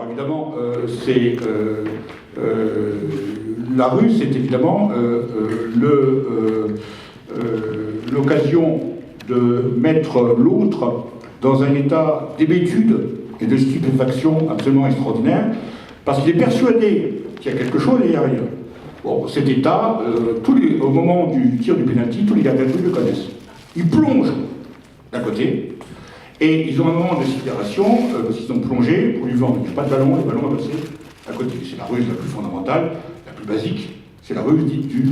Alors évidemment, la rue, c'est évidemment l'occasion de mettre l'autre dans un état d'hébétude et de stupéfaction absolument extraordinaire, parce qu'il est persuadé qu'il y a quelque chose et il n'y a rien. Bon, cet état, au moment du tir du pénalty, tous les gardiens de but le connaissent. Ils plongent d'un côté, et ils ont un moment de sidération, parce qu'ils ont plongé pour du vent. Il n'y a pas de ballon, le ballon va passer à côté. C'est la ruse la plus fondamentale, la plus basique, c'est la ruse dite du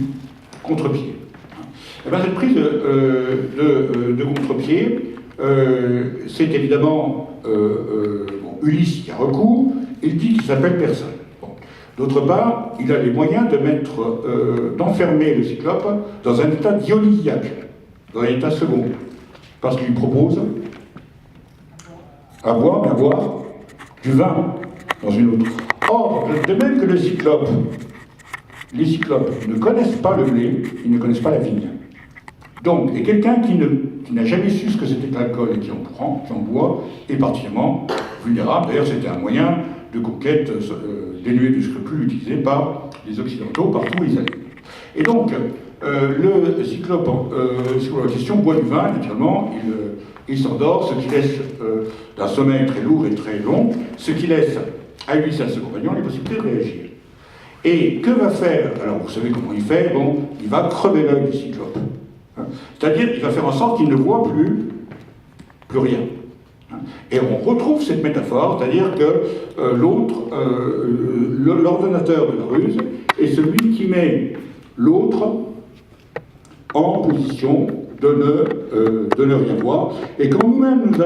contre-pied. Et bien, cette prise de contre-pied, c'est évidemment Ulysse qui a recours, il dit qu'il s'appelle personne. Bon. D'autre part, il a les moyens d'enfermer le Cyclope dans un état dionysiaque, dans un état second, parce qu'il lui propose à boire du vin dans une autre. Or, de même que les Cyclopes ne connaissent pas le blé, ils ne connaissent pas la vigne. Donc, et quelqu'un qui n'a jamais su ce que c'était que l'alcool et qui en boit, est particulièrement vulnérable. D'ailleurs, c'était un moyen de conquête dénué de scrupules utilisé par les Occidentaux partout où ils allaient. Et donc, le Cyclope, sur la question, boit du vin, naturellement, il s'endort, ce qui laisse d'un sommeil très lourd et très long, ce qui laisse à Ulysse et à ses compagnons les possibilités de réagir. Et que va faire? Alors, vous savez comment il fait, bon, il va crever l'œil du Cyclope. C'est-à-dire qu'il va faire en sorte qu'il ne voit plus rien. Et on retrouve cette métaphore, c'est-à-dire que l'ordonnateur de la ruse est celui qui met l'autre en position de ne rien voir. Et quand nous-mêmes nous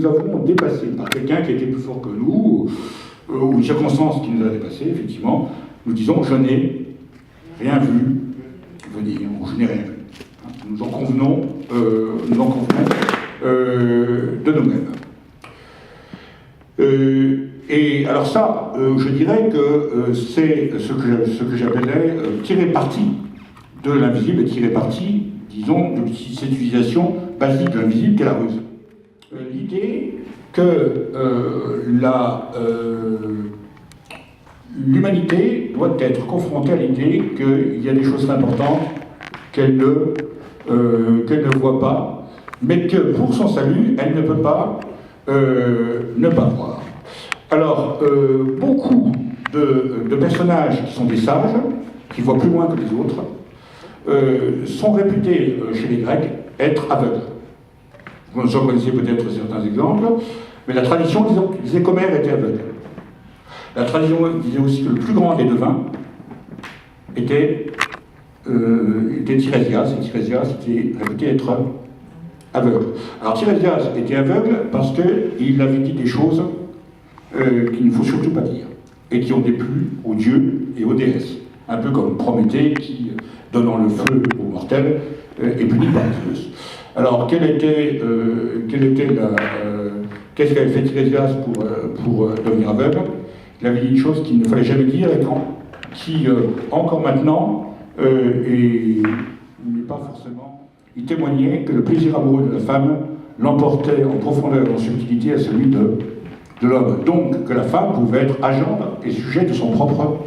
avons dépassé par quelqu'un qui était plus fort que nous, ou une circonstance qui nous a dépassé, effectivement, nous disons « je n'ai rien vu venir » ou « je n'ai rien vu ». Nous en convenons, de nous-mêmes. Et alors ça, je dirais que c'est ce que j'appelais tirer parti de l'invisible et tirer parti, disons, de cette utilisation basique de l'invisible qu'est la ruse. L'idée que l'humanité doit être confrontée à l'idée qu'il y a des choses importantes qu'elle ne voit pas, mais que pour son salut, elle ne peut pas ne pas voir. Alors, beaucoup de personnages qui sont des sages, qui voient plus loin que les autres, sont réputés chez les Grecs être aveugles. Vous en connaissez peut-être certains exemples, mais la tradition disait qu'Homère était aveugle. La tradition disait aussi que le plus grand des devins était Tirésias, et Tirésias était réputé être aveugle. Alors Tirésias était aveugle parce qu'il avait dit des choses qu'il ne faut surtout pas dire, et qui ont déplu aux dieux et aux déesses. Un peu comme Prométhée qui, donnant le feu aux mortels, est puni par Zeus. Alors qu'est-ce qu'avait fait Tirésias pour devenir aveugle? Il avait dit une chose qu'il ne fallait jamais dire et qui, encore maintenant, n'est pas forcément... Il témoignait que le plaisir amoureux de la femme l'emportait en profondeur et en subtilité à celui de l'homme. Donc que la femme pouvait être agente et sujet de son propre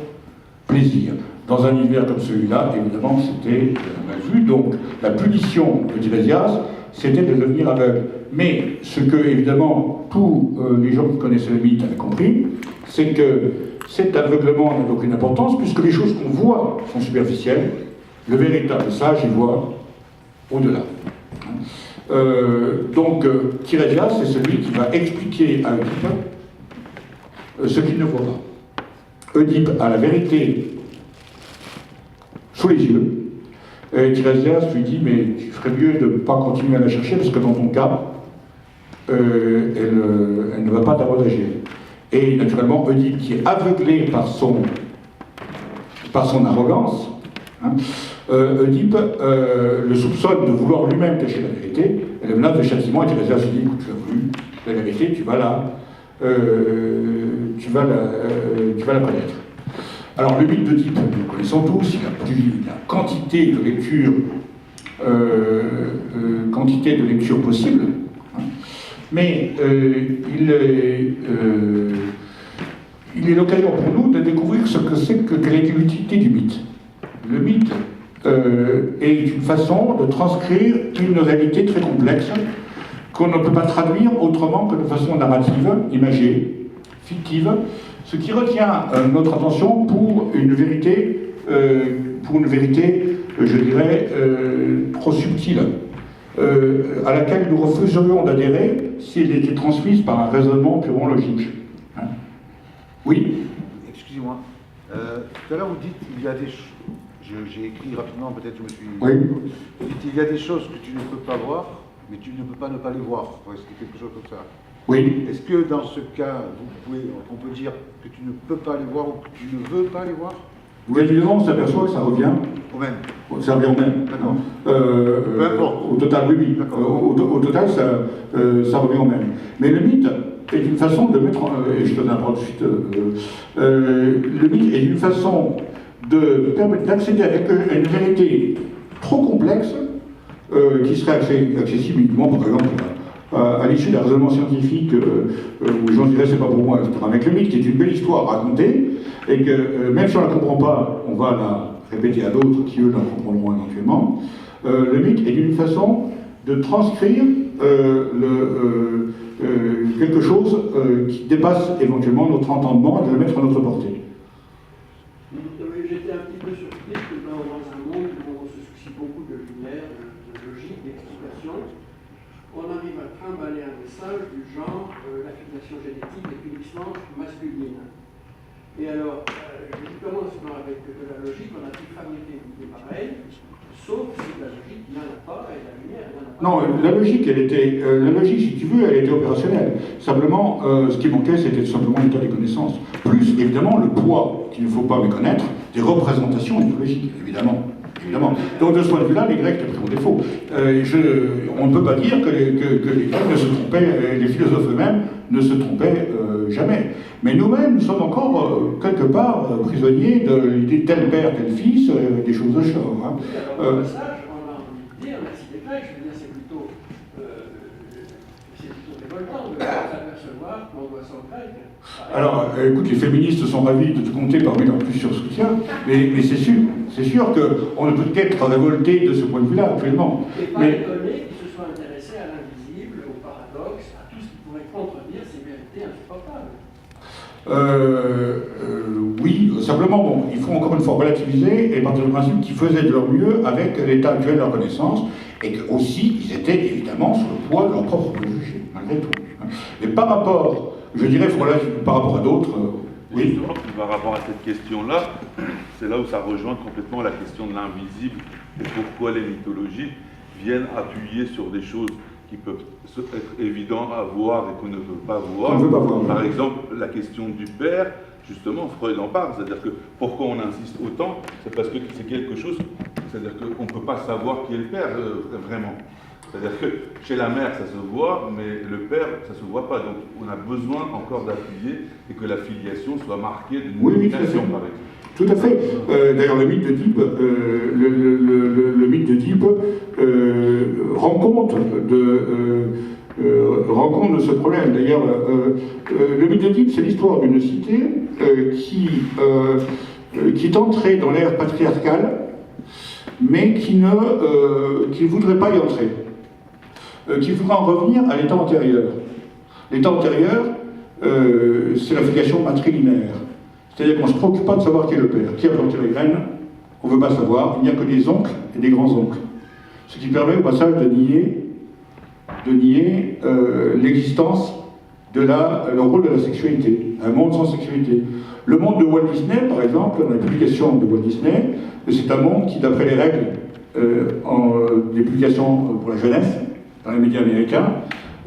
plaisir. Dans un univers comme celui-là, évidemment, c'était mal vu. Donc la punition de Tirésias, c'était de devenir aveugle. Mais ce que, évidemment, tous les gens qui connaissaient le mythe avaient compris, c'est que cet aveuglement n'a aucune importance, puisque les choses qu'on voit sont superficielles. Le véritable sage, il voit au-delà. Donc, Tirésias, c'est celui qui va expliquer à Oedipe ce qu'il ne voit pas. Oedipe a la vérité sous les yeux, et Tirésias lui dit, mais tu ferais mieux de ne pas continuer à la chercher, parce que dans ton cas, elle ne va pas t'avoir d'agir. Et naturellement, Oedipe, qui est aveuglé par son arrogance, Oedipe le soupçonne de vouloir lui-même cacher la vérité, et le menace de châtiment, et Tirésias lui dit, écoute, tu as voulu la vérité, tu vas la connaître. Alors le mythe d'Oedipe, nous le connaissons tous, il a une quantité de lectures possibles, mais il est l'occasion pour nous de découvrir ce que c'est que quelle est l'utilité du mythe. Le mythe est une façon de transcrire une réalité très complexe qu'on ne peut pas traduire autrement que de façon narrative, imagée, fictive, ce qui retient notre attention pour une vérité, je dirais, trop subtile, à laquelle nous refuserions d'adhérer si elle était transmise par un raisonnement purement logique. Hein? Oui? Excusez-moi. Tout à l'heure, vous dites qu'il y a des choses. J'ai écrit rapidement, peut-être je me suis. Oui. Vous dites qu'il y a des choses que tu ne peux pas voir, mais tu ne peux pas ne pas les voir. Est-ce quelque chose comme ça? Oui. Est-ce que dans ce cas, on peut dire que tu ne peux pas les voir ou que tu ne veux pas les voir? Oui, évidemment, on s'aperçoit que ça revient. Au même. Ça revient au même. D'accord. Peu importe. Au total, oui. Au total, ça revient au même. Mais le mythe est une façon de mettre. Et je te donne un point de suite. Le mythe est une façon de permettre d'accéder à une vérité trop complexe qui serait accessible uniquement, par exemple, à l'issue d'un raisonnement scientifique où les gens diraient c'est pas pour moi, etc. Avec le mythe qui est une belle histoire à raconter et que même si on ne la comprend pas, on va la répéter à d'autres qui eux la comprendront éventuellement. Le mythe est une façon de transcrire quelque chose qui dépasse éventuellement notre entendement et de le mettre à notre portée. J'étais un petit peu surpris que dans un monde où on se soucie beaucoup de lumière, de logique, d'explication, on arrive à trimballer un message du genre la filiation génétique est uniquement masculine. Et alors, justement, avec de la logique, on a pu fabriquer une idée pareille, sauf si la logique, il n'y en a pas, et la lumière, il n'y en a pas. Non, la logique, si tu veux, elle était opérationnelle. Simplement, ce qui manquait, c'était tout simplement l'état des connaissances. Plus, évidemment, le poids qu'il ne faut pas méconnaître des représentations mythologiques, évidemment. Donc, de ce point de vue-là, les Grecs étaient pris au défaut. On ne peut pas dire que les Grecs ne se trompaient, les philosophes eux-mêmes ne se trompaient jamais. Mais nous-mêmes, nous sommes encore, quelque part, prisonniers de l'idée de tel père, tel fils, des choses de genre. Hein. Au passage, on a envie de dire, merci des Grecs, je veux dire, c'est plutôt révoltant de s'apercevoir qu'on doit s'en grec. Alors, écoute, les féministes sont ravis de te compter parmi leurs plus sûrs soutiens, mais c'est sûr qu'on ne peut qu'être révolté de ce point de vue-là actuellement. Et pas étonné qu'ils se soient intéressés à l'invisible, au paradoxe, à tout ce qui pourrait contredire ces vérités insupportables. Oui, simplement, bon, il faut encore une fois relativiser et partir du principe qu'ils faisaient de leur mieux avec l'état actuel de leur connaissance et qu'aussi, ils étaient évidemment sous le poids de leur propre préjugé, malgré tout. Et par rapport, je dirais, par rapport à d'autres, oui. Justement, par rapport à cette question-là, c'est là où ça rejoint complètement la question de l'invisible et pourquoi les mythologies viennent appuyer sur des choses qui peuvent être évidentes à voir et qu'on ne veut pas voir. Par exemple, la question du père, justement, Freud en parle, c'est-à-dire que pourquoi on insiste autant, c'est parce que c'est quelque chose, c'est-à-dire qu'on ne peut pas savoir qui est le père, vraiment. C'est-à-dire que chez la mère, ça se voit, mais le père, ça ne se voit pas. Donc on a besoin encore d'appuyer et que la filiation soit marquée d'une nomination, par exemple. Tout à fait. D'ailleurs, le mythe d'Oedipe, le mythe d'Oedipe rend compte de ce problème. D'ailleurs, le mythe d'Oedipe, c'est l'histoire d'une cité qui est entrée dans l'ère patriarcale, mais qui ne voudrait pas y entrer. Qui voudrait en revenir à l'état antérieur. L'état antérieur, c'est la filiation matrilinéaire. C'est-à-dire qu'on ne se préoccupe pas de savoir qui est le père. Qui a planté les graines, on ne veut pas savoir. Il n'y a que des oncles et des grands-oncles. Ce qui permet au passage de nier l'existence le rôle de la sexualité. Un monde sans sexualité. Le monde de Walt Disney, par exemple, dans la publication de Walt Disney, c'est un monde qui, d'après les règles des publications pour la jeunesse, dans les médias américains,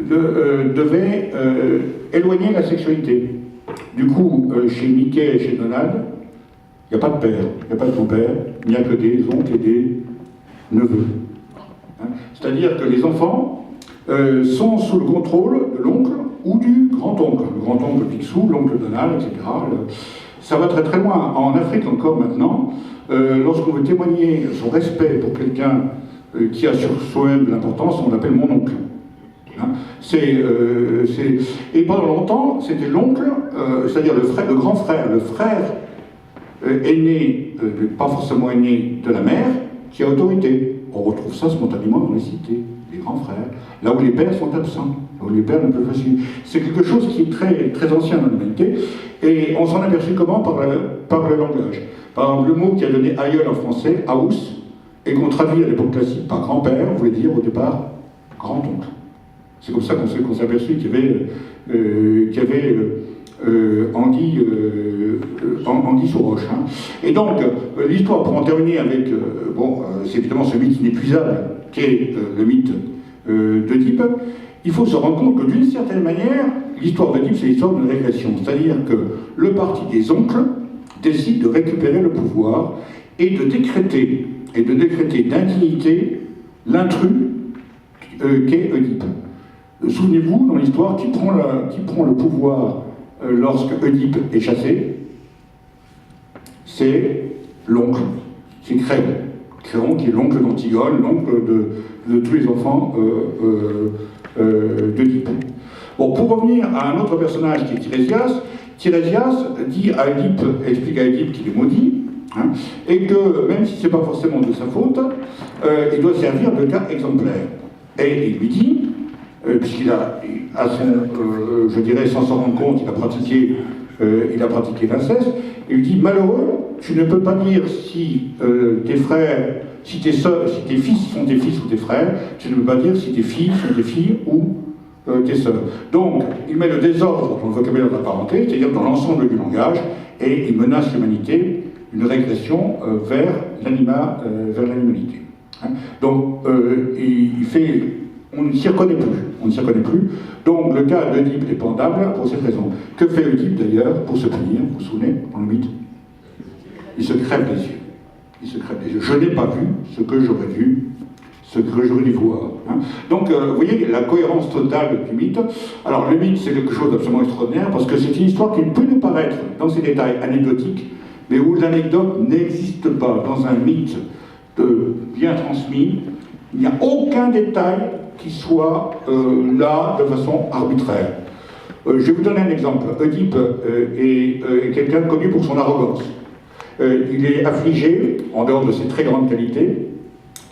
devait éloigner la sexualité. Du coup, chez Mickey et chez Donald, il n'y a pas de père, il n'y a pas de grand-père, il n'y a que des oncles et des neveux. Hein? C'est-à-dire que les enfants sont sous le contrôle de l'oncle ou du grand-oncle. Le grand-oncle Picsou, l'oncle Donald, etc. Ça va très très loin. En Afrique encore maintenant, lorsqu'on veut témoigner son respect pour quelqu'un qui a sur soi-même de l'importance, on l'appelle mon oncle. Hein? Et pendant longtemps, c'était l'oncle, c'est-à-dire le grand frère, le frère aîné, pas forcément aîné de la mère, qui a autorité. On retrouve ça spontanément dans les cités, les grands frères, là où les pères sont absents, là où les pères ne peuvent pas suivre. C'est quelque chose qui est très, très ancien dans l'humanité, et on s'en aperçut comment par le langage. Par exemple, le mot qui a donné aïeul en français, aus, et qu'on traduit à l'époque classique par grand-père, voulait dire au départ grand-oncle. C'est comme ça qu'on s'est aperçu qu'il y avait anguille sous roche. Hein. Et donc, l'histoire, pour en terminer avec, c'est évidemment ce mythe inépuisable, qui est le mythe d'Œdipe, il faut se rendre compte que d'une certaine manière, l'histoire d'Œdipe, c'est l'histoire d'une régression. C'est-à-dire que le parti des oncles décide de récupérer le pouvoir et de décréter d'indignité l'intrus qu'est Œdipe. Souvenez-vous, dans l'histoire, qui prend le pouvoir lorsque Œdipe est chassé? C'est l'oncle, c'est Créon. Créon qui est l'oncle d'Antigone, l'oncle de tous les enfants d'Œdipe. Bon, pour revenir à un autre personnage qui est Tirésias, Tirésias dit à Œdipe, explique à Œdipe qu'il est maudit, hein, et que même si ce n'est pas forcément de sa faute, il doit servir de cas exemplaire. Et il lui dit, puisqu'il a, je dirais sans s'en rendre compte, il a pratiqué l'inceste, il lui dit, malheureux, tu ne peux pas dire si tes frères, si tes fils sont tes fils ou tes frères, tu ne peux pas dire si tes filles sont tes filles ou tes sœurs. Donc, il met le désordre dans le vocabulaire de la parenté, c'est-à-dire dans l'ensemble du langage, et il menace l'humanité d'une régression vers l'animalité. Hein. Donc, on ne s'y reconnaît plus. Donc, le cas d'Œdipe est pendable pour cette raison. Que fait Œdipe d'ailleurs pour se punir? Vous vous souvenez, dans le mythe? Il se crève les yeux. Je n'ai pas vu ce que j'aurais vu, ce que j'aurais dû voir. Hein. Donc, vous voyez la cohérence totale du mythe. Alors, le mythe, c'est quelque chose d'absolument extraordinaire parce que c'est une histoire qui peut nous paraître, dans ses détails, anecdotiques, mais où l'anecdote n'existe pas. Dans un mythe bien transmis, il n'y a aucun détail qui soit là de façon arbitraire. Je vais vous donner un exemple. Œdipe est quelqu'un connu pour son arrogance. Il est affligé, en dehors de ses très grandes qualités,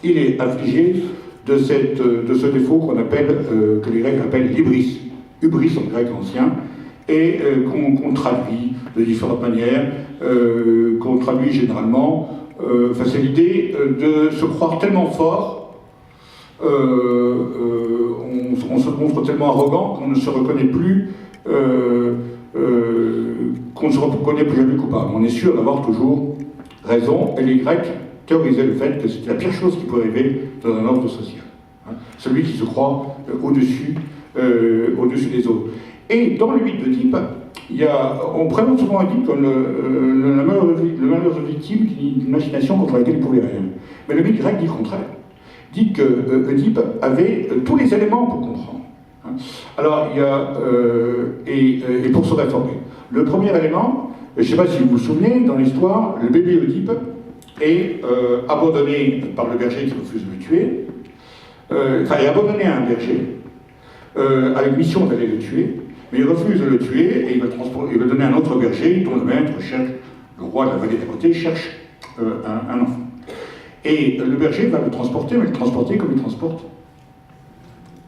il est affligé de ce défaut que les Grecs appellent l'hybris, hubris en grec ancien, et qu'on traduit de différentes manières, qu'on traduit généralement, c'est l'idée de se croire tellement fort, on se montre tellement arrogant qu'on ne se reconnaît plus, jamais coupable. On est sûr d'avoir toujours raison, et les Grecs théorisaient le fait que c'était la pire chose qui pouvait arriver dans un ordre social. Hein, celui qui se croit au-dessus des autres. Et dans le mythe d'Œdipe, on présente souvent Œdipe comme le malheureux victime d'une machination contre laquelle il ne pouvait rien. Mais le mythe grec dit le contraire. Dit que Œdipe avait tous les éléments pour comprendre. Hein. Alors, il y a, et pour se réformer. Le premier élément, je ne sais pas si vous vous souvenez, dans l'histoire, le bébé Œdipe est abandonné par le berger qui refuse de le tuer, est abandonné à un berger, avec mission d'aller le tuer, mais il refuse de le tuer et il va donner à un autre berger dont le maître cherche, le roi de la vallée d'à côté, cherche un enfant. Et le berger va le transporter, mais le transporter comme il transporte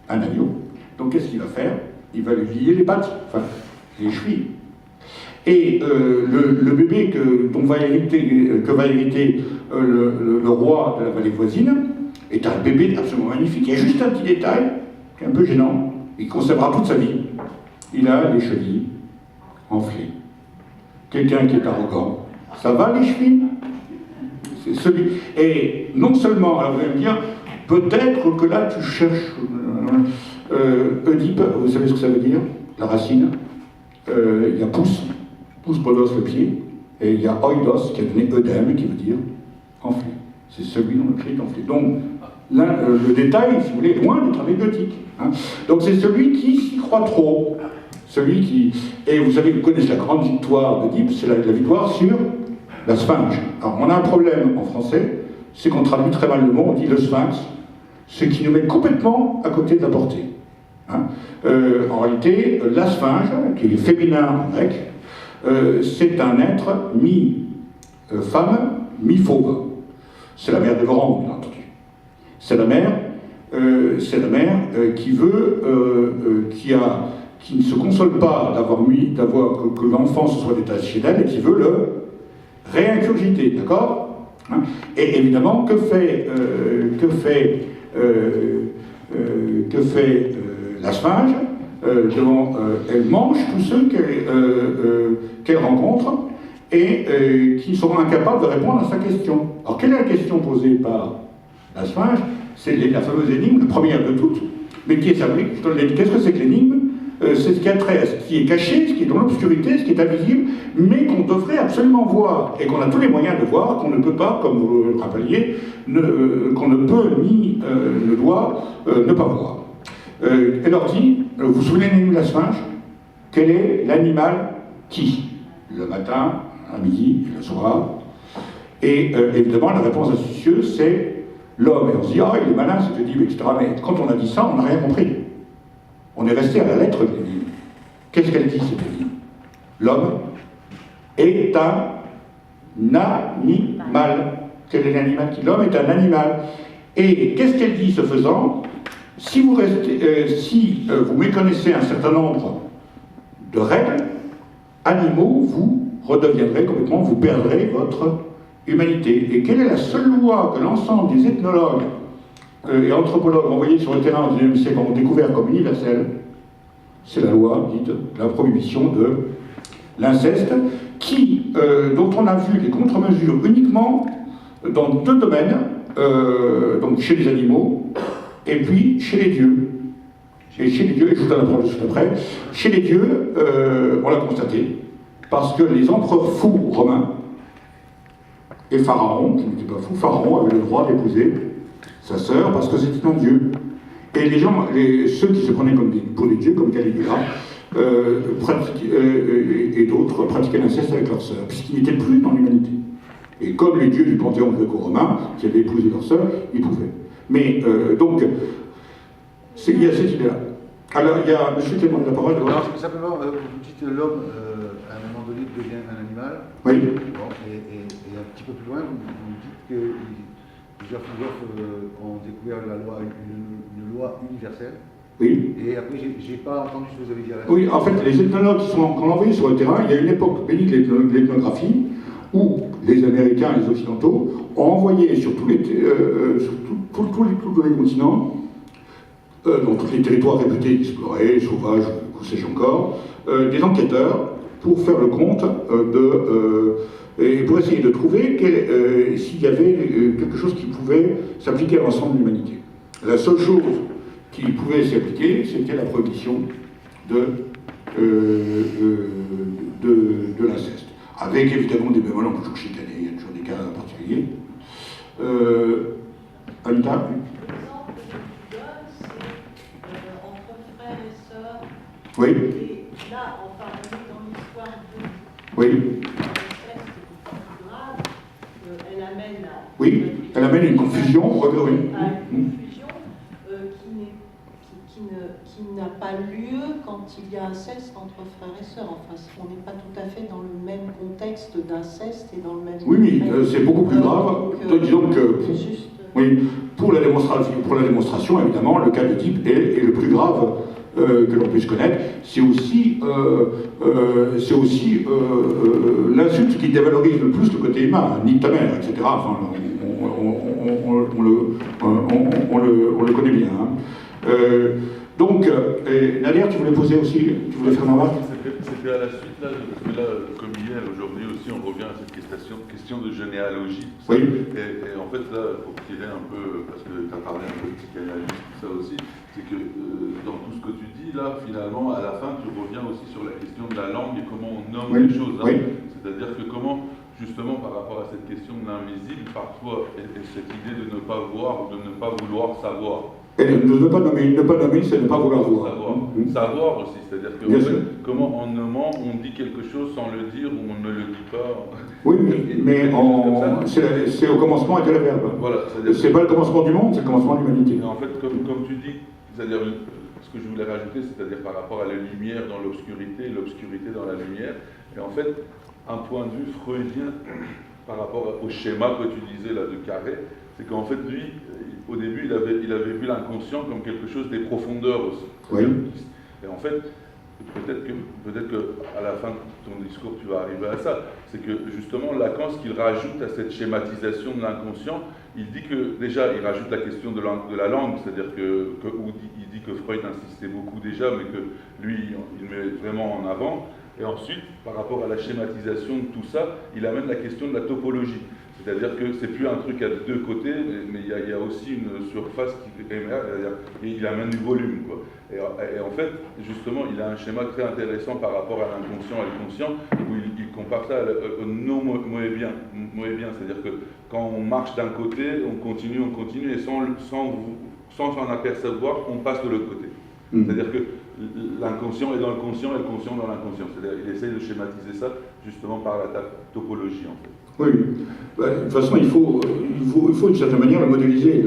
un agneau. Donc qu'est-ce qu'il va faire? Il va lui lier les pattes, enfin les chevilles. Et le bébé que va hériter le roi de la vallée voisine est un bébé absolument magnifique. Il y a juste un petit détail qui est un peu gênant. Il conservera toute sa vie. Il a les chevilles enflées. Quelqu'un qui est arrogant. Ça va les chevilles? C'est celui. Et non seulement, alors vous allez me dire, peut-être que là tu cherches Œdipe, vous savez ce que ça veut dire? La racine. Il y a pouce podos le pied, et il y a oidos qui a donné œdème, qui veut dire enflé. C'est celui dont le pied est enflé. Donc, là, le détail, si vous voulez, est loin d'être anecdotique. Hein. Donc, c'est celui qui s'y croit trop. Celui qui. Et vous savez, vous connaissez la grande victoire d'Œdipe, c'est la victoire sur la sphinge. Alors, on a un problème en français, c'est qu'on traduit très mal le mot, on dit le sphinx, ce qui nous met complètement à côté de la portée. Hein. En réalité, la sphinge, qui est féminin en grec, c'est un être mi-femme, mi-fauve. C'est la mère de Laurent, bien entendu. C'est la mère qui veut, qui ne se console pas que l'enfant se soit détaché d'elle et qui veut le réingurgiter, d'accord, hein. Et évidemment, que fait la sphinge elle mange tous ceux qu'elle rencontre et qui sont incapables de répondre à sa question. Alors, quelle est la question posée par la sphinge? C'est la fameuse énigme, la première de toutes, mais qui est celle-là. Qu'est-ce que c'est que l'énigme? C'est ce qui a trait à ce qui est caché, ce qui est dans l'obscurité, ce qui est invisible, mais qu'on devrait absolument voir, et qu'on a tous les moyens de voir, qu'on ne peut pas, comme vous le rappeliez, qu'on ne peut ni ne doit ne pas voir. Elle leur dit, vous vous souvenez de l'énigme de la sphinge? Quel est l'animal qui? Le matin, à midi, le soir. Et évidemment, la réponse astucieuse, c'est l'homme. Et on se dit, ah, il est malin, c'est dit, etc. Mais quand on a dit ça, on n'a rien compris. On est resté à la lettre de l'énigme. Qu'est-ce qu'elle dit, cette énigme? L'homme est un animal. Quel est l'animal qui? L'homme est un animal. Et qu'est-ce qu'elle dit, ce faisant? Si vous méconnaissez un certain nombre de règles, animaux, vous redeviendrez complètement, vous perdrez votre humanité. Et quelle est la seule loi que l'ensemble des ethnologues et anthropologues envoyés sur le terrain au XIXe siècle ont découvert comme universelle? C'est la loi dite la prohibition de l'inceste, dont on a vu les contre-mesures uniquement dans deux domaines, donc chez les animaux et puis chez les dieux. Et chez les dieux, et je vous en apprends juste après, chez les dieux, on l'a constaté, parce que les empereurs fous romains et Pharaon, qui n'était pas fou, Pharaon avait le droit d'épouser sa sœur parce que c'était un dieu. Et ceux qui se prenaient pour des dieux, comme Caligula, et d'autres, pratiquaient l'inceste avec leur sœur, puisqu'ils n'étaient plus dans l'humanité. Et comme les dieux du panthéon gréco-romain, qui avaient épousé leur sœur, ils pouvaient. Mais donc, il y a cette idée-là. Alors, il y a monsieur qui a demandé la parole. Alors, simplement, vous dites que l'homme, à un moment donné, devient un animal. Oui. Bon, et un petit peu plus loin, vous dites que plusieurs philosophes ont découvert une loi universelle. Oui. Et après, j'ai pas entendu ce que vous avez dit à la fin. Oui, en fait, les ethnologues qu'on a envoyés sur le terrain, il y a une époque bénie de l'ethnographie où les Américains et les Occidentaux ont envoyé sur tous les continents, dans tous les territoires réputés explorés, sauvages, que sais-je encore, des enquêteurs pour faire le compte et pour essayer de trouver s'il y avait quelque chose qui pouvait s'appliquer à l'ensemble de l'humanité. La seule chose qui pouvait s'appliquer, c'était la prohibition de l'inceste. Avec évidemment des bémols, on peut toujours chicaner, il y a toujours des cas particuliers. Anita? Oui. Et là, enfin, on est dans l'histoire de Oui. grave, elle amène à... Oui, elle amène une confusion, à une confusion qui n'a pas lieu quand il y a inceste entre frères et sœurs. Enfin, on n'est pas tout à fait dans le même contexte d'inceste et dans le même... Oui, c'est beaucoup plus grave. Disons que... Juste... Oui, pour la démonstration, évidemment, le cas de type est le plus grave que l'on puisse connaître. C'est aussi l'insulte qui dévalorise le plus le côté humain, nique ta mère, etc. Enfin, on le connaît bien. Hein. Donc, Nadir, tu voulais poser aussi, tu voulais faire une remarque? C'était à la suite, là, parce que là, comme hier, aujourd'hui aussi, on revient à cette question de généalogie. Oui. Et en fait, là, pour tirer un peu, parce que tu as parlé un peu de psychanalyse, tout ça aussi, c'est que dans tout ce que tu dis, là, finalement, à la fin, tu reviens aussi sur la question de la langue et comment on nomme les choses. Hein. Oui. C'est-à-dire que comment, justement, par rapport à cette question de l'invisible, parfois, et cette idée de ne pas voir ou de ne pas vouloir savoir. Et ne pas nommer, c'est ne pas vouloir voir. Savoir aussi, c'est-à-dire que en fait, comment en nommant, on dit quelque chose sans le dire ou on ne le dit pas. Oui, mais c'est au commencement et le verbe. Voilà, c'est pas le commencement du monde, c'est le commencement de l'humanité. En fait, comme tu dis, c'est-à-dire ce que je voulais rajouter, c'est-à-dire par rapport à la lumière dans l'obscurité, l'obscurité dans la lumière. Et en fait, un point de vue freudien par rapport au schéma que tu disais là de Carré, c'est qu'en fait, lui, au début, il avait vu l'inconscient comme quelque chose des profondeurs aussi. Oui. Et en fait, peut-être que à la fin de ton discours, tu vas arriver à ça. C'est que justement, Lacan, ce qu'il rajoute à cette schématisation de l'inconscient, il dit que, déjà, il rajoute la question de la langue, c'est-à-dire il dit que Freud insistait beaucoup déjà, mais que lui, il met vraiment en avant. Et ensuite, par rapport à la schématisation de tout ça, il amène la question de la topologie. C'est-à-dire que c'est plus un truc à deux côtés, mais il y a aussi une surface qui émerge, et il amène du volume, quoi. Et en fait, justement, il a un schéma très intéressant par rapport à l'inconscient et le conscient, où il compare ça au non-moébien. C'est-à-dire que quand on marche d'un côté, on continue, et sans s'en apercevoir, on passe de l'autre côté. C'est-à-dire que l'inconscient est dans le conscient et le conscient dans l'inconscient. C'est-à-dire qu'il essaye de schématiser ça justement par la topologie, en fait. Oui, de toute façon, il faut d'une certaine manière le modéliser,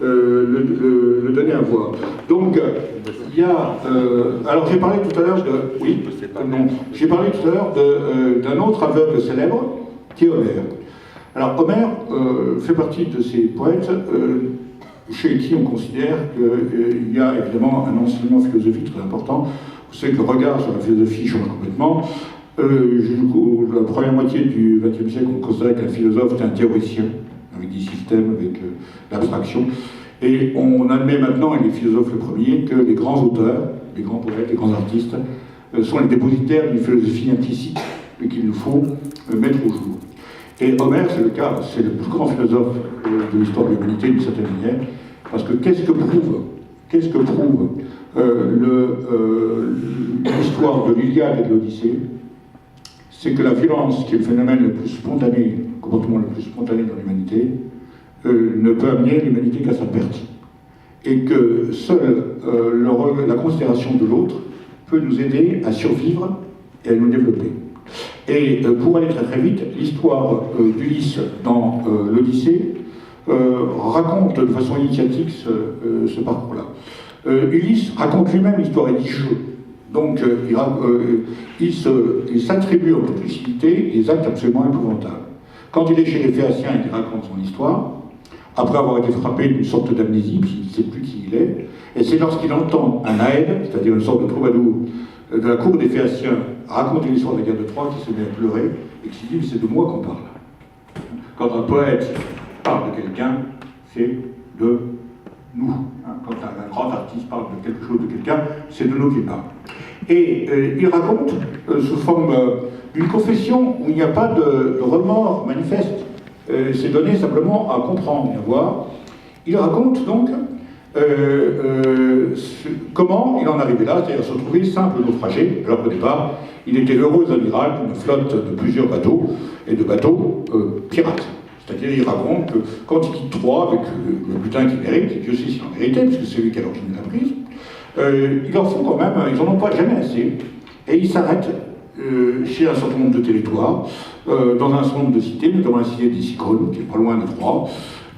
le donner à voir. Donc, il y a... alors, j'ai parlé tout à l'heure de... Oui, non. J'ai parlé tout à l'heure d'un autre aveugle célèbre, qui est Homère. Alors, Homère fait partie de ces poètes chez qui on considère qu'il y a évidemment un enseignement philosophique très important. Vous savez que le regard sur la philosophie change complètement. La première moitié du XXe siècle, on considérait qu'un philosophe était un théoricien, avec des systèmes, avec l'abstraction. Et on admet maintenant, et les philosophes le premier, que les grands auteurs, les grands poètes, les grands artistes, sont les dépositaires d'une philosophie implicite, et qu'il nous faut mettre au jour. Et Homère, c'est le cas, c'est le plus grand philosophe de l'histoire de l'humanité, d'une certaine manière, parce que qu'est-ce que prouve l'histoire de l'Iliade et de l'Odyssée? C'est que la violence, qui est le phénomène le plus spontané, le comportement le plus spontané dans l'humanité, ne peut amener l'humanité qu'à sa perte. Et que seule la considération de l'autre peut nous aider à survivre et à nous développer. Et pour aller très très vite, l'histoire d'Ulysse dans l'Odyssée raconte de façon initiatique ce parcours-là. Ulysse raconte lui-même l'histoire et dit je. Donc il s'attribue en toute lucidité des actes absolument épouvantables. Quand il est chez les Phéaciens et qu'il raconte son histoire, après avoir été frappé d'une sorte d'amnésie, puis il ne sait plus qui il est, et c'est lorsqu'il entend un Aède, c'est-à-dire une sorte de troubadour de la cour des Phéaciens, raconter l'histoire de la guerre de Troie, qui se met à pleurer, et qui se dit, mais c'est de moi qu'on parle. Quand un poète parle de quelqu'un, c'est de nous. Quand un grand artiste parle de quelque chose de quelqu'un, c'est de nous qu'il parle. Et il raconte sous forme d'une confession où il n'y a pas de remords manifeste. C'est donné simplement à comprendre et à voir. Il raconte donc comment il en arrivait là, c'est-à-dire se trouver simple naufragé, alors qu'au départ, il était l'heureux amiral d'une flotte de plusieurs bateaux, et de bateaux pirates. C'est-à-dire, il raconte que quand il quitte Troie avec le butin qu'il mérite, et Dieu sait s'il en méritait, puisque c'est lui qui a l'origine de la prise, ils en font quand même, ils n'en ont pas jamais assez, et ils s'arrêtent chez un certain nombre de territoires, dans un certain nombre de cités, notamment la cité des Cyclones, qui est pas loin de Troie,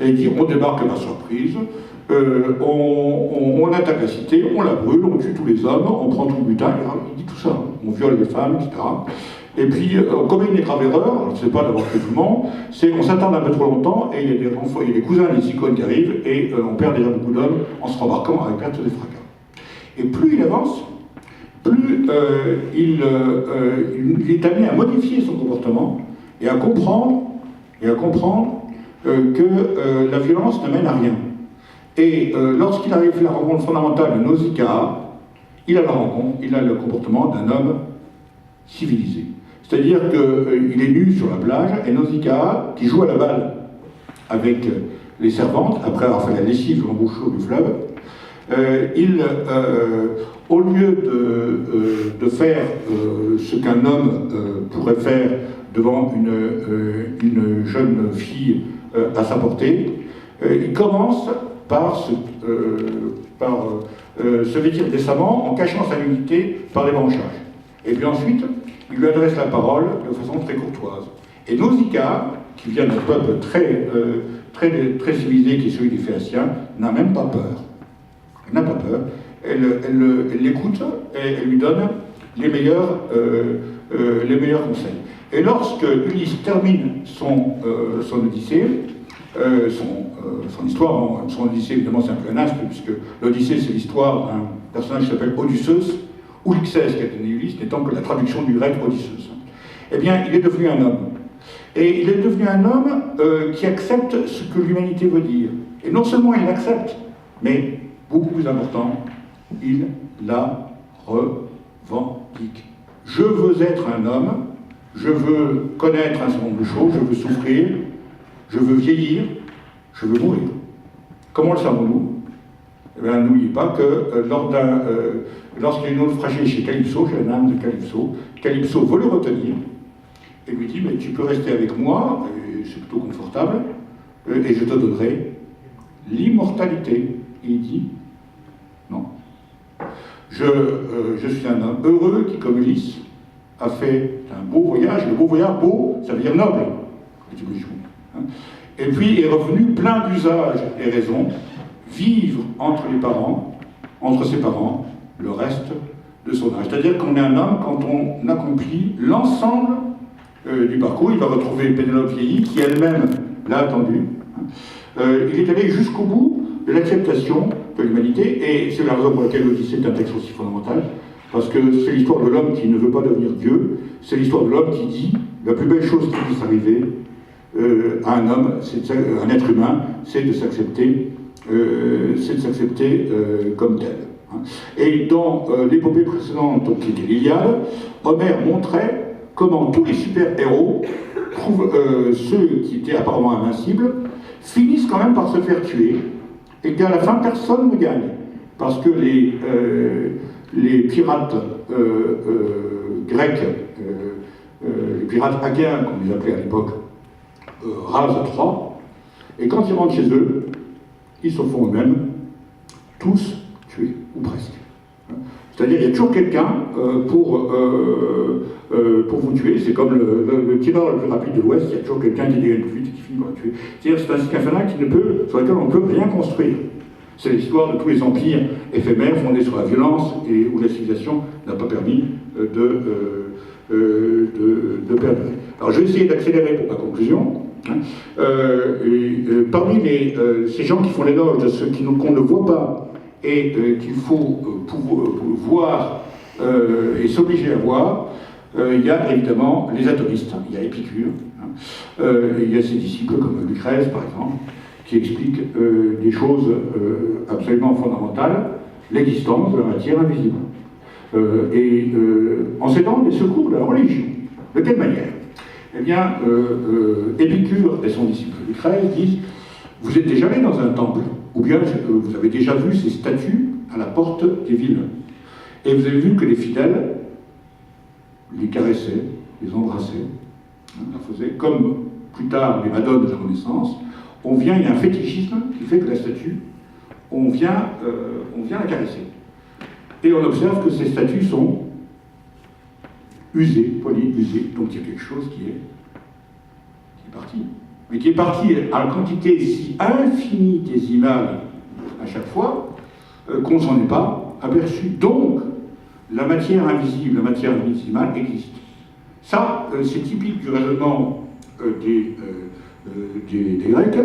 et qui on débarque par surprise, on attaque la cité, on la brûle, on tue tous les hommes, on prend tout le butin, il dit tout ça, on viole les femmes, etc. Et puis, on commet une grave erreur, je ne sais pas d'avoir fait tout le monde, c'est qu'on s'attarde un peu trop longtemps, et il y a des cousins des Cyclones qui arrivent, et on perd déjà beaucoup d'hommes en se rembarquant avec perte des fracas. Et plus il avance, plus il est amené à modifier son comportement et à comprendre que la violence ne mène à rien. Et lorsqu'il arrive à la rencontre fondamentale de Nausicaa, il a le comportement d'un homme civilisé. C'est-à-dire qu'il est nu sur la plage, et Nausicaa, qui joue à la balle avec les servantes, après avoir fait la lessive de l'embouchure du fleuve, au lieu de faire ce qu'un homme pourrait faire devant une jeune fille à sa portée, il commence par se vêtir décemment en cachant sa nudité par les branchages. Et puis ensuite, il lui adresse la parole de façon très courtoise. Et Nausicaa, qui vient d'un peuple très civilisé, qui est celui des Phéaciens, n'a même pas peur. Elle n'a pas peur. Elle l'écoute et elle lui donne les meilleurs conseils. Et lorsque Ulysse termine son Odyssée, son histoire, son Odyssée évidemment c'est un pléonasme, puisque l'Odyssée c'est l'histoire d'un personnage qui s'appelle Odysseus, ou Ulyxès qui a donné Ulysse, n'étant que la traduction du grec Odysseus. Eh bien, il est devenu un homme. Et il est devenu un homme qui accepte ce que l'humanité veut dire. Et non seulement il l'accepte, mais, beaucoup plus important, il la revendique. Je veux être un homme, je veux connaître un certain nombre de choses, je veux souffrir, je veux vieillir, je veux mourir. Comment le savons-nous? Eh bien, n'oubliez pas que lorsqu'il y a une naufragé chez Calypso, chez la dame de Calypso, Calypso veut le retenir et lui dit, mais tu peux rester avec moi, c'est plutôt confortable, et je te donnerai l'immortalité. Et il dit, non. Je suis un homme heureux qui, comme Ulysse, a fait un beau voyage. Le beau voyage, beau, ça veut dire noble. Et puis est revenu plein d'usages et raisons, vivre entre ses parents, le reste de son âge. C'est-à-dire qu'on est un homme quand on accomplit l'ensemble du parcours. Il va retrouver Pénélope vieillie, qui elle-même l'a attendu. Il est allé jusqu'au bout de l'acceptation de l'humanité, et c'est la raison pour laquelle l'Odyssée est un texte aussi fondamental, parce que c'est l'histoire de l'homme qui ne veut pas devenir Dieu, c'est l'histoire de l'homme qui dit la plus belle chose qui puisse arriver à un homme, un être humain, c'est de s'accepter comme tel. Et dans l'épopée précédente, donc, qui était l'Iliade, Homère montrait comment tous les super-héros, ceux qui étaient apparemment invincibles, finissent quand même par se faire tuer, et qu'à la fin, personne ne gagne. Parce que les pirates grecs, les pirates achéens, comme ils appelaient à l'époque, rasent Troie, et quand ils rentrent chez eux, ils se font eux-mêmes tous tués, ou presque. C'est-à-dire, il y a toujours quelqu'un pour vous tuer. C'est comme le tireur le plus rapide de l'Ouest, il y a toujours quelqu'un qui dégaine plus vite et qui finit par le tuer. C'est-à-dire, c'est un cycle infernal sur lequel on ne peut rien construire. C'est l'histoire de tous les empires éphémères fondés sur la violence et où la civilisation n'a pas permis de perdurer. Alors, je vais essayer d'accélérer pour ma conclusion. Parmi ces gens qui font l'éloge de ceux qu'on ne voit pas et qu'il faut voir et s'obliger à voir, il y a évidemment les atomistes, il y a Épicure, il y a ses disciples comme Lucrèce par exemple, qui expliquent des choses absolument fondamentales, l'existence de la matière invisible, en s'aidant des secours de la religion. De quelle manière? Eh bien, Épicure et son disciple Lucrèce disent, vous êtes déjà allé dans un temple, ou bien vous avez déjà vu ces statues à la porte des villes, et vous avez vu que les fidèles les caressaient, les embrassaient, la faisaient, comme plus tard les madones de la Renaissance. Il y a un fétichisme qui fait que la statue, on vient la caresser. Et on observe que ces statues sont usées, polies, usées, donc il y a quelque chose qui est parti. Mais qui est parti à une quantité si infinitésimale à chaque fois qu'on ne s'en est pas aperçu. Donc, la matière invisible, la matière invisimale existe. Ça, c'est typique du raisonnement des Grecs,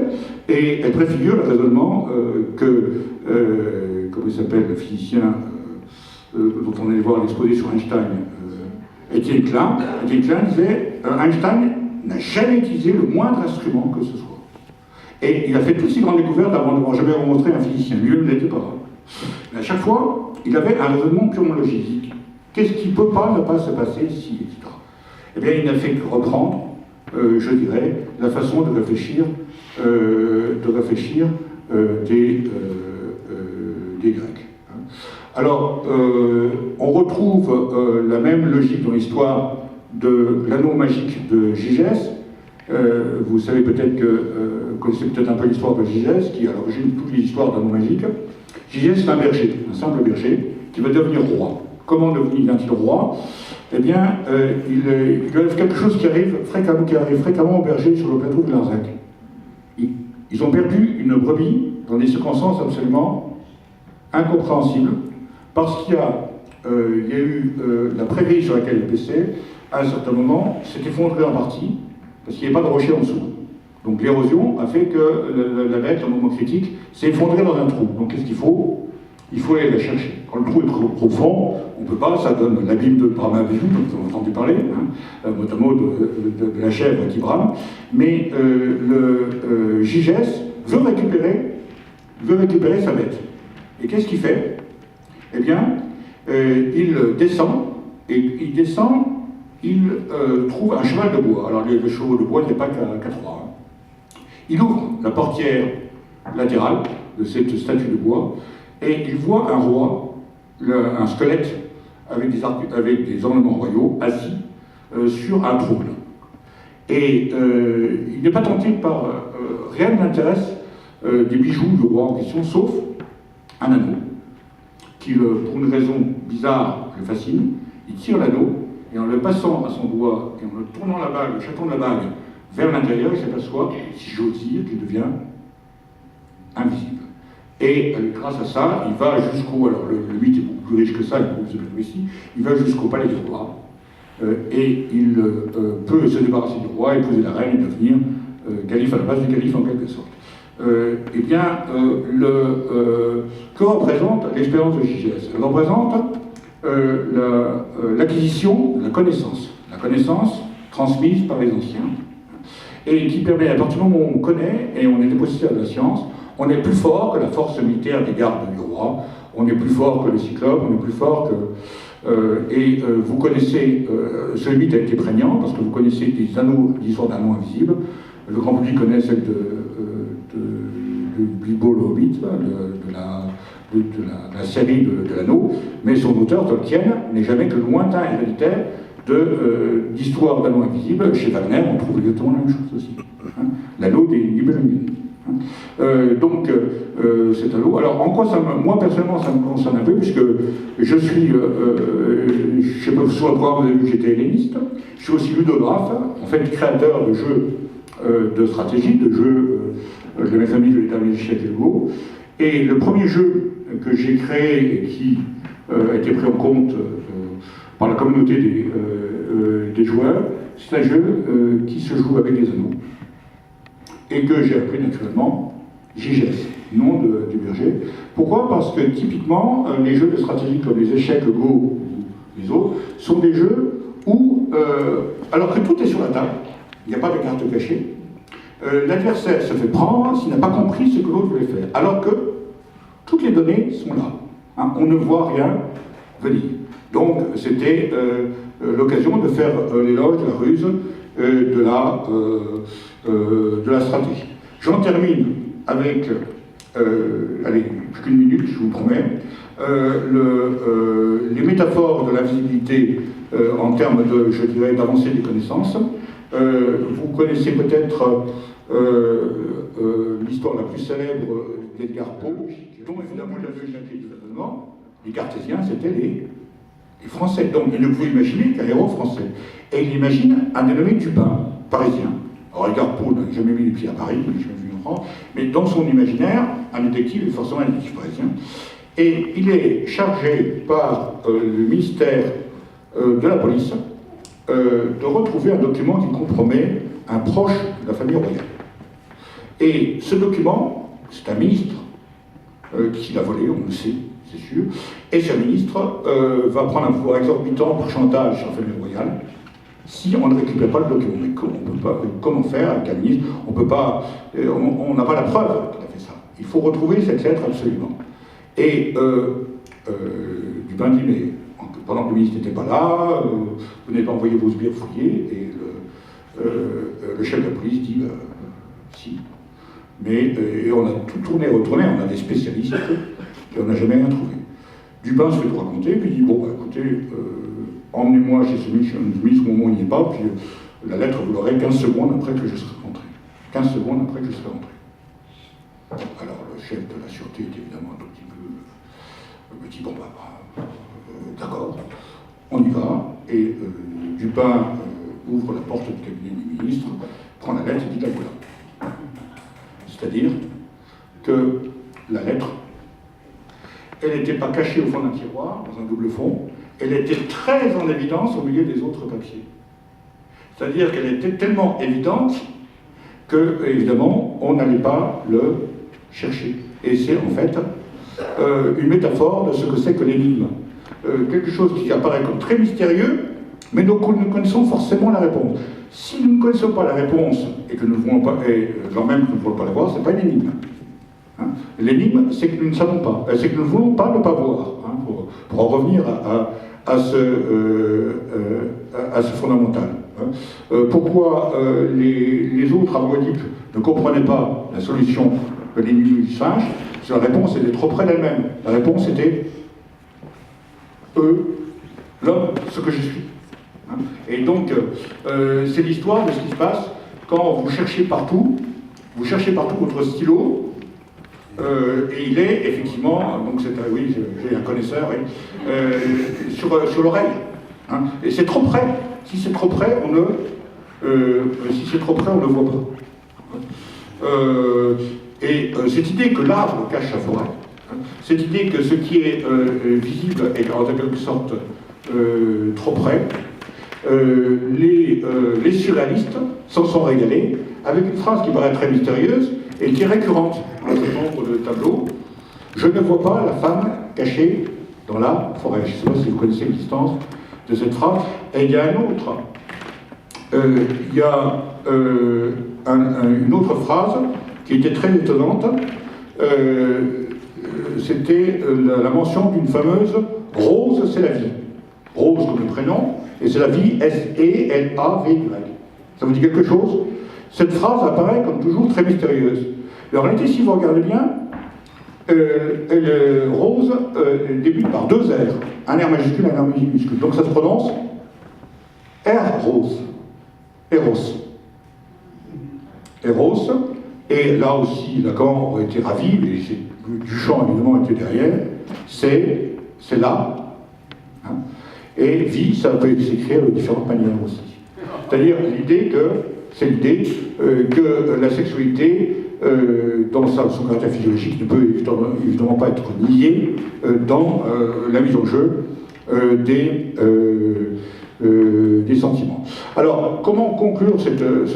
et elle préfigure le raisonnement comment il s'appelle, le physicien dont on allait voir l'exposé sur Einstein, Étienne Klein. Étienne Klein disait Einstein n'a jamais utilisé le moindre instrument que ce soit. Et il a fait toutes ces grandes découvertes avant d'avoir jamais rencontré un physicien. Lui-même n'était pas. Mais à chaque fois, il avait un raisonnement purement logique. Qu'est-ce qui ne peut pas ne pas se passer si, etc. Eh bien, il n'a fait que reprendre, je dirais, la façon de réfléchir des Grecs. Alors, on retrouve la même logique dans l'histoire de l'anneau magique de Gygès. Vous savez peut-être vous connaissez peut-être un peu l'histoire de Gygès, qui est à l'origine de toutes les histoires d'anneaux magiques. Gygès, c'est un berger, un simple berger, qui va devenir roi. Comment devient-il roi? Eh bien, il arrive quelque chose qui arrive fréquemment aux bergers sur le plateau de Larzac. Ils ont perdu une brebis dans des circonstances absolument incompréhensible, parce qu'il y a eu la prairie sur laquelle il pêchait, à un certain moment, s'est effondrée en partie, parce qu'il n'y avait pas de rocher en dessous. Donc l'érosion a fait que la bête, à un moment critique, s'est effondrée dans un trou. Donc qu'est-ce qu'il faut? Il faut aller la chercher. Quand le trou est trop profond, on ne peut pas, ça donne l'abîme de Brahmavisu, dont vous avez entendu parler, hein, notamment de la chèvre qui brame. Mais le Gigès veut récupérer sa bête. Et qu'est-ce qu'il fait? Eh bien, il descend, il trouve un cheval de bois. Alors les chevaux de bois, il n'y a pas qu'à trois. Hein. Il ouvre la portière latérale de cette statue de bois, et il voit un roi, un squelette avec des ornements royaux, assis sur un trône. Et il n'est pas tenté par rien ne l'intéresse des bijoux du roi en question, sauf un anneau, qui, pour une raison bizarre, le fascine. Il tire l'anneau, et en le passant à son doigt, et en le tournant la bague, le chaton de la bague, vers l'intérieur, il s'aperçoit, si j'ose dire, qu'il devient invisible. Et grâce à ça, il va jusqu'au... Alors le mythe est beaucoup plus riche que ça, il va jusqu'au palais du roi, et il peut se débarrasser du roi, épouser la reine et devenir calife à la place du calife en quelque sorte. Eh bien, que représente l'expérience de Gigès? Elle représente l'acquisition de la connaissance transmise par les anciens, et qui permet, à partir du moment où on connaît et on est dépositaire de la science, on est plus fort que la force militaire des gardes du roi, on est plus fort que le cyclope, on est plus fort que... vous connaissez, ce mythe a été prégnant, parce que vous connaissez des anneaux, l'histoire d'anneaux invisibles. Le grand public connaît celle de Bilbo le Hobbit, de la série de l'anneau, mais son auteur, Tolkien, n'est jamais que le lointain héréditaire d'histoire d'anneaux invisibles. Chez Wagner, on trouve exactement la même chose aussi. Hein, l'anneau des Nibelungen. Donc, cet anneau. Alors, en quoi moi personnellement, ça me concerne un peu, puisque je suis, je sais pas, sur le programme, vous avez vu que j'étais helléniste, je suis aussi ludographe, en fait, créateur de jeux de stratégie, de jeux de ma famille, de l'État chez Go. Et le premier jeu que j'ai créé et qui a été pris en compte par la communauté des joueurs, c'est un jeu qui se joue avec des anneaux, et que j'ai appris naturellement Gigès, nom du berger. Pourquoi? Parce que typiquement, les jeux de stratégie comme les échecs, le Go ou les autres, sont des jeux où, alors que tout est sur la table, il n'y a pas de carte cachée, l'adversaire se fait prendre s'il n'a pas compris ce que l'autre voulait faire, alors que toutes les données sont là. Hein, on ne voit rien venir. Donc c'était l'occasion de faire l'éloge de la ruse, de la stratégie. J'en termine avec, allez, plus qu'une minute, je vous promets, les métaphores de l'invisibilité en termes de, je dirais, d'avancée des connaissances. Vous connaissez peut-être l'histoire la plus célèbre d'Edgar Poe, dont évidemment il a vu les Cartésiens, c'était les Français. Donc il ne pouvait imaginer qu'un héros français. Et il imagine un dénommé Dupin, parisien. Alors Edgar Poe n'a jamais mis les pieds à Paris, il n'a jamais vu en France, mais dans son imaginaire, un détective est forcément un détective parisien. Et il est chargé par le ministère de la police de retrouver un document qui compromet un proche de la famille royale. Et ce document, c'est un ministre qui l'a volé, on le sait, c'est sûr, et ce ministre va prendre un pouvoir exorbitant par chantage sur la famille royale si on ne récupère pas le document. Mais comment faire avec un ministre? On peut pas, on n'a pas la preuve qu'il a fait ça. Il faut retrouver cette lettre absolument. Et Dupin dit, mais pendant que le ministre n'était pas là, vous n'avez pas envoyé vos sbires fouiller, et le chef de la police dit, si. Mais et on a tout tourné et retourné, on a des spécialistes, et on n'a jamais rien trouvé. Dupin se fait tout raconter, puis il dit, bon, bah, écoutez, emmenez-moi chez ce ministre au moment où il n'y est pas, puis la lettre, vous l'aurez 15 secondes après que je serai rentré. 15 secondes après que je serai rentré. Alors, le chef de la sûreté est évidemment un tout petit peu... me dit, bon, bah, d'accord, on y va, et Dupin ouvre la porte du cabinet du ministre, prend la lettre et dit, la voilà. C'est-à-dire que la lettre elle n'était pas cachée au fond d'un tiroir, dans un double fond, elle était très en évidence au milieu des autres papiers. C'est-à-dire qu'elle était tellement évidente que, évidemment, on n'allait pas le chercher. Et c'est en fait une métaphore de ce que c'est que l'énigme. Quelque chose qui apparaît comme très mystérieux, mais dont nous connaissons forcément la réponse. Si nous ne connaissons pas la réponse, et que nous ne voulons pas, et genre même que nous ne voulons pas la voir, ce n'est pas une énigme. Hein? L'énigme, c'est que nous ne savons pas, c'est que nous ne voulons pas ne pas voir, hein, pour en revenir à ce fondamental. Hein. Pourquoi les autres algorithmes ne comprenaient pas la solution de l'énigme du singe? Parce que la réponse était trop près d'elle-même. La réponse était l'homme, ce que je suis. Hein. Et donc, c'est l'histoire de ce qui se passe quand vous cherchez partout votre stylo. Et il est effectivement, donc c'est oui, j'ai un connaisseur, oui, sur l'oreille. Hein. Et c'est trop près. Si c'est trop près, on ne voit pas. Cette idée que l'arbre cache la forêt, hein, cette idée que ce qui est visible est en quelque sorte trop près, les surréalistes s'en sont régalés avec une phrase qui paraît très mystérieuse et qui est récurrente dans un certain nombre de tableaux. Je ne vois pas la femme cachée dans la forêt. Je ne sais pas si vous connaissez l'existence de cette phrase. Et il y a un autre. Il y a une autre phrase qui était très étonnante. C'était la mention d'une fameuse Rose, c'est la vie. Rose comme le prénom, et c'est la vie, S-E-L-A-V-Y. Ça vous dit quelque chose? Cette phrase apparaît comme toujours très mystérieuse. Et en réalité, si vous regardez bien, Rose débute par deux R, un R majuscule et un R minuscule. Donc ça se prononce R-Rose. Eros. Eros. Et là aussi, Lacan aurait été ravi, mais Duchamp évidemment était derrière. C'est là. Hein. Et vie, ça peut s'écrire de différentes manières aussi. C'est-à-dire l'idée que la sexualité, dans son caractère physiologique, ne peut évidemment pas être niée dans la mise en jeu des sentiments. Alors, comment conclure ce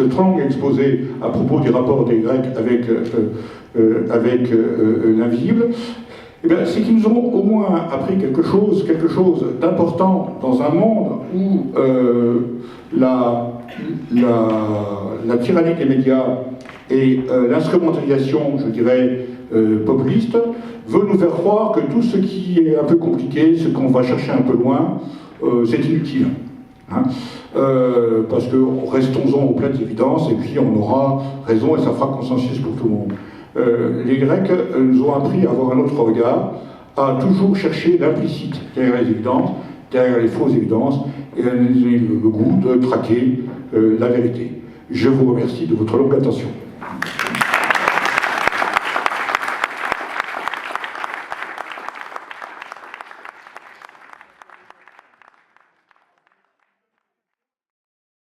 long exposé à propos du rapport des Grecs avec l'invisible? Eh bien, c'est qu'ils nous ont au moins appris quelque chose d'important dans un monde où la tyrannie des médias et l'instrumentalisation, je dirais, populiste, veut nous faire croire que tout ce qui est un peu compliqué, ce qu'on va chercher un peu loin, c'est inutile. Hein, parce que restons-en aux plaines évidences et puis on aura raison et ça fera consensus pour tout le monde. Les Grecs nous ont appris à avoir un autre regard, à toujours chercher l'implicite derrière les évidences, derrière les fausses évidences, et à nous donner le goût de traquer la vérité. Je vous remercie de votre longue attention.